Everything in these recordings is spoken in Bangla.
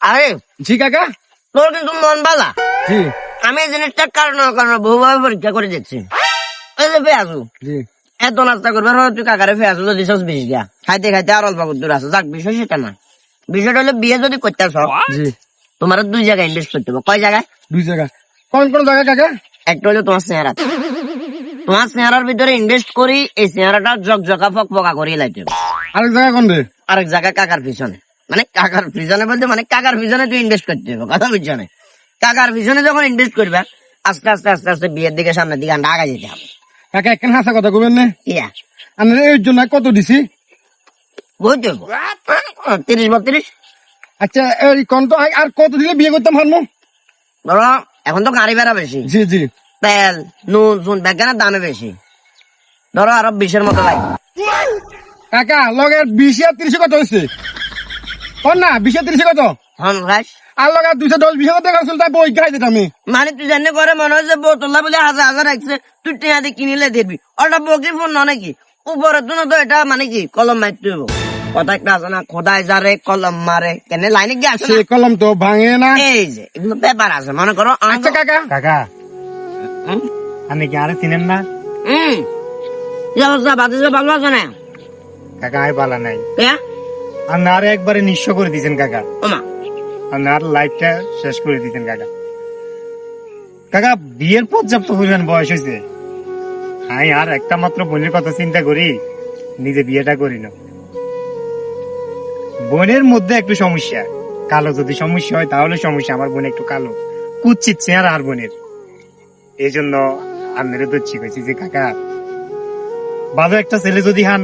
আরে জি কাকা। তোর কিন্তু মন বালা। জি আমি এই জিনিসটা কারণ বহুভাবে পরীক্ষা করে দেখছি। এই যে পেঁয়াজু জি এত নাস্তা করবার হয় তুই কাকারে পেঁয়াজু যদি সস বিষ গিয়া খাইতে খাইতে আর অল্প দূর আছে। যাক বিষয় সেটা না, বিষয়টা হলো বিয়ে যদি করতেছ জি তোমার 2 জায়গায় ইনভেস্ট করতে হবে। কয় জায়গায়? 2 জায়গা। কোন কোন জায়গা কাকা? একটা হলো তোমার চেহারা, তোমার চেহারার ভিতরে ইনভেস্ট করি এই চেহারাটা জকজকা ফকফকা করিয়ে লাইতে হবে। আরেক জায়গা কোন রে? আরেক জায়গায় কাকার পিছনে, মানে কাকার পিছনে বলতে মানে কাকার পিছনে তুই ইনভেস্ট করতে হবে। কথা পিছনে কাকার পিছনে যখন ইনভেস্ট করবে আস্তে আস্তে আস্তে আস্তে বিয়ের দিকে সামনের দিকে আমরা আগে যেতে হবে। কাকা একখান হাসা কথা কবেন না? ইয়া আমরা এর জন্য কত দিছি? বুঝতে 30-32। আচ্ছা এই কোন তো আর কত দিলে বিয়ে করতাম হারমো? ধরো এখন তো গাড়ি ভাড়া বেশি, জি জি তেল নুন চুন ব্যাগের দামে বেশি, ধরো আরো 20-এর মতো লাগবে। কাকা লগের 20 আর 30 কত হয়েছে? কোন না 20 আর 30 কত? হন রাইস আর লগা 210-20 কত টাকা তাই বই খাই দিতাম আমি। মানে তুই জানি করে মনে হচ্ছে বোতলা বলে হাজার হাজার রাখছে, তুই টিয়া দিয়ে কিনিলে দেখবি ওটা বকি ফোন না নাকি উপরের জন্য তো এটা মানে কি কলম মারতে হইব। কথা একটা আছে না, খোদায় যারে কলম মারে কেন লাইনে গিয়ে আসে সে না? কলম তো ভাঙে না। এই যে এগুলো ব্যাপার আছে মনে করো। আচ্ছা কাকা কাকা হুম আপনি কি আরে চিনেন না? কি অবস্থা বাতিজা ভালো আছে না? কাকা আয় পালা নাই, হ্যাঁ আপনি আরে একবারে নিঃস্ব করে দিয়েছেন কাকা, ওমা আপনি আর লাইফটা শেষ করে দিয়েছেন কাকা। কাকা বিয়ের পর্যাপ্ত পরিমাণ বয়স হয়েছে, আমি আর একটা মাত্র বোনের কথা চিন্তা করি নিজে বিয়েটা করি না। বোনের মধ্যে একটু সমস্যা, কালো যদি সমস্যা হয় তাহলে সমস্যা। আমার বোন একটু কালো কুচ্ছিত চেহারা আর বোনের, এই জন্য আপনারা তো ঠিক হয়েছে যে কাকা ভালো একটা ছেলে যদি হান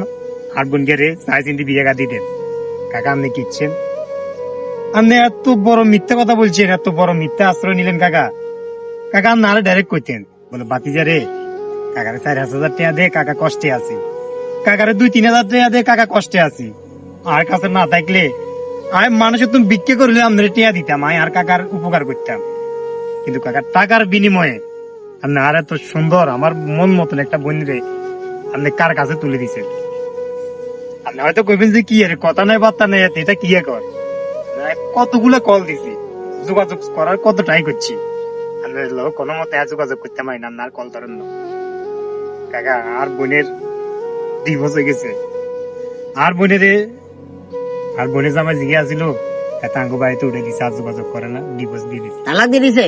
আর বোন গেলে চাই চিন্তি বিয়ে গা দিতেন। কাকা আপনি কি ইচ্ছেন? আপনি এত বড় মিথ্যা কথা বলছেন, এত বড় মিথ্যা আশ্রয় নিলেন কাকা। কাকা আপনি আরো ডাইরেক্ট কইতেন বলে বাতিজা রে কাকারে 4,000 টাকা দে, কাকা কষ্টে আছি। কাকারে 2-3,000 টাকা দে, কাকা কষ্টে আছি। আর কাছে না থাকলে আমি মানুষের তুমি বিক্রি করলে আপনার টিয়া দিতাম, আমি আর কাকার উপকার করতাম। কিন্তু কাকার টাকার বিনিময়ে আপনি আর এত সুন্দর আমার মন মতন একটা বোনরে আপনি কার কাছে তুলে দিচ্ছেন। আপনি হয়তো কইবেন যে কি আরে কথা নাই বার্তা নাই, এটা কি কর। কতগুলো কল দিছি, যোগাযোগ করার কত ট্রাই করছি, কোনো মতে যোগাযোগ করতে পারি না, আর কল ধরেন না। কাকা আর বোনের ডিভোর্স হয়ে গেছে, আর বোনের জামাই জিগে আসিল তাঙ্গু বাড়িতে উঠে দিছে, আর যোগাযোগ করে না, ডিভোর্স দিয়ে দিছে। তালাক দিয়ে দিছে।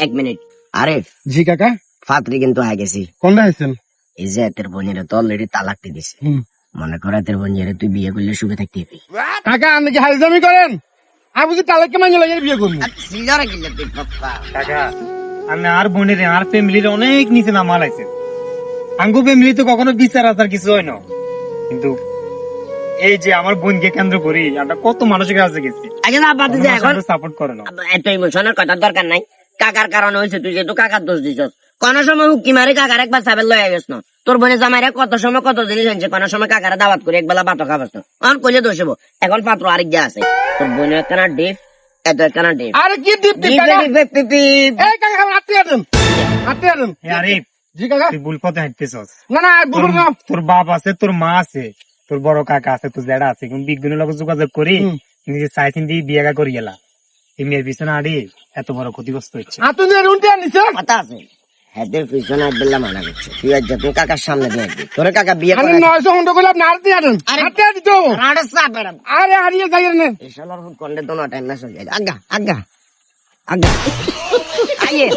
1 মিনিট আরে জি কাকা। ফাতরি কিন্তু আগে গেছি। কোনটা হয়েছেন? এই যে এতের বোনের তো অলরেডি তালাক দিয়ে দিছে। হুম। মনে কর এতের বোনের তুই বিয়ে করলে সুখে থাকতে হবে। কাকা আপনি কি হাইজামি করেন? আমি বুঝি তালাকে মাইনে লাগে বিয়ে করবো। সিজারে কিনলে তুই পাপ্পা কাকা আপনি আর বোনের আর ফ্যামিলির অনেক নিচে নামা লাইছেন। আঙ্গু ফ্যামিলি তো কখনো বিচার আচার কিছু হয় না, কিন্তু এই যে আমার বোনকে কেন্দ্র করি আমরা কত মানুষের কাছে গেছি, আগে না বাদ দে এখন সাপোর্ট করে না। এত ইমোশনের কথার দরকার নাই। কাকার কারণে হয়েছে, তুই যেহেতু কাকার দোষ দিছস। কোন সময় হুকি মারি কাকার একবার সাবেল লয়ে গেছ না, তোর বোনের জামাইরা কত সময় কত জিনিস আনছে, কোন সময় কাকারা দাওয়াত করে একবেলা ভাত খাবাস না, এখন কইলে দোষ হবো। এখন পাত্র আরেক যা আছে, তোর বোনের একখানা ডিপ এত একখানা ডিপ। আরে কি দীপ্তি কাকা? এই কাকা আমার হাতে আছেন, হাতে আছেন। আরে জি কাকা। তুই ভুল পথে হাঁটতেছস। না না বলুন না। তোর বাপ আছে, তোর মা আছে, তোর বড় কাকা আছে, তোর জেডা আছে, কিন্তু বিজ্ঞানের লোক যোগাযোগ করি নিজে চাইছেন দিয়ে বিয়ে করে গেলা। এই মেয়ের পিছনে আড়ি এত বড় ক্ষতিগ্রস্ত হচ্ছে। আপনি উল্টে আনিছে কথা আছে হেদের পিছনে একবেলা মানা করছে, তুই আজ তুই কাকার সামনে দিয়ে তোরে কাকা বিয়ে আমি করে 900 ঘন্টা করলে আপনি হাতে আছেন, হাতে দিতে হবে। আরে সাপের আরে হারিয়ে যাই না। এই শালার কন্ডে তো না টাইম না চলে যায়। আগা আগা আগা আইয়ে